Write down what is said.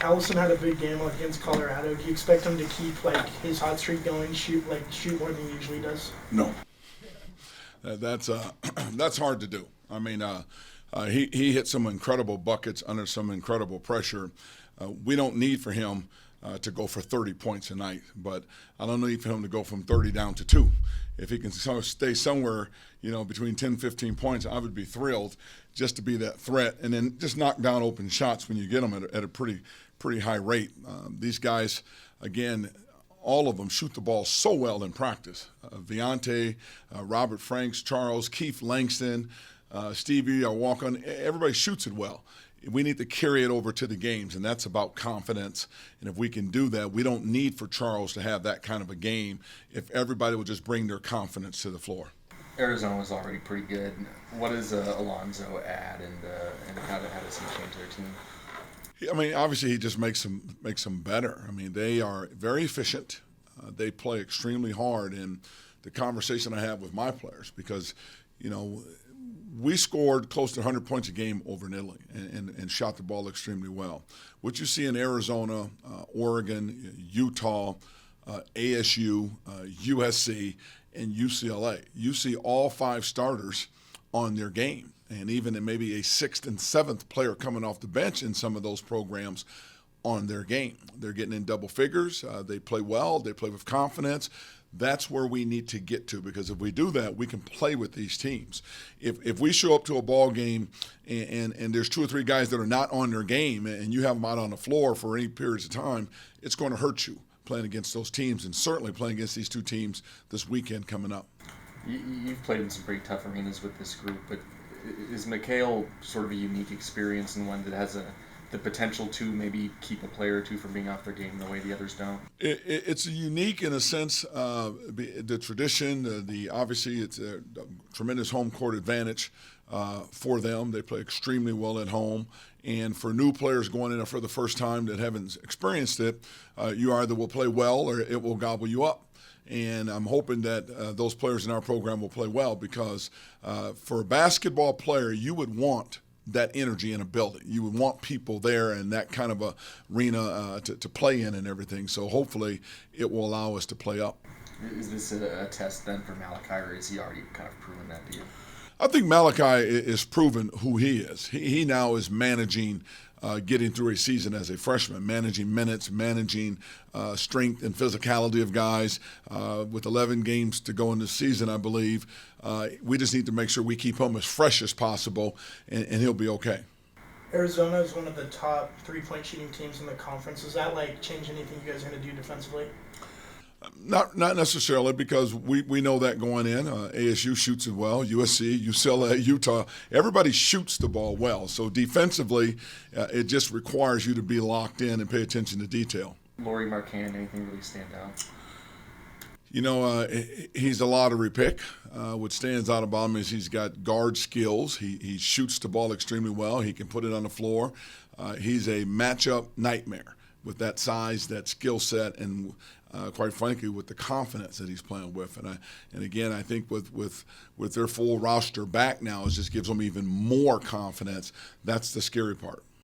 Allison had a big game against Colorado. Do you expect him to keep like his hot streak going, shoot more than he usually does? No. That's that's hard to do. I mean, he hit some incredible buckets under some incredible pressure. We don't need for him to go for 30 points a night, but I don't need for him to go from 30 down to 2. If he can stay somewhere, between 10, 15 points, I would be thrilled just to be that threat, and then just knock down open shots when you get them at a pretty high rate. These guys, again, all of them shoot the ball so well in practice. Viante, Robert Franks, Charles, Keith Langston, Stevie, our walk-on, everybody shoots it well. We need to carry it over to the games, and that's about confidence. And if we can do that, we don't need for Charles to have that kind of a game if everybody will just bring their confidence to the floor. Arizona was already pretty good. What does Alonzo add, and how does he change their team? I mean, obviously he just makes them better. I mean, they are very efficient. They play extremely hard. And the conversation I have with my players, because, we scored close to 100 points a game over in Italy and shot the ball extremely well. What you see in Arizona, Oregon, Utah, ASU, USC, and UCLA, you see all 5 starters on their game, and even maybe a 6th and 7th player coming off the bench in some of those programs on their game. They're getting in double figures. They play well. They play with confidence. That's where we need to get to, because if we do that, we can play with these teams. If we show up to a ball game and there's 2 or 3 guys that are not on their game and you have them out on the floor for any periods of time, it's going to hurt you playing against those teams, and certainly playing against these 2 teams this weekend coming up. You've played in some pretty tough arenas with this group, but is McHale sort of a unique experience and one that has the potential to maybe keep a player or 2 from being off their game the way the others don't? It's unique in a sense. The tradition, obviously it's a tremendous home court advantage for them. They play extremely well at home. And for new players going in for the first time that haven't experienced it, you either will play well or it will gobble you up. And I'm hoping that those players in our program will play well, because for a basketball player, you would want that energy in a building. You would want people there and that kind of a arena to play in and everything. So hopefully it will allow us to play up. Is this a test then for Malachi, or is he already kind of proven that to you? I think Malachi is proven who he is. He now is managing getting through a season as a freshman, managing minutes, managing strength and physicality of guys. With 11 games to go in this season, I believe, we just need to make sure we keep him as fresh as possible, and he'll be okay. Arizona is one of the top 3-point shooting teams in the conference. Does that change anything you guys are going to do defensively? Not necessarily, because we know that going in. ASU shoots it well. USC, UCLA, Utah, everybody shoots the ball well. So defensively, it just requires you to be locked in and pay attention to detail. Lauri Markkanen, anything really stand out? He's a lottery pick. What stands out about him is he's got guard skills. He shoots the ball extremely well. He can put it on the floor. He's a matchup nightmare with that size, that skill set, and quite frankly, with the confidence that he's playing with. And again, I think with their full roster back now, it just gives them even more confidence. That's the scary part.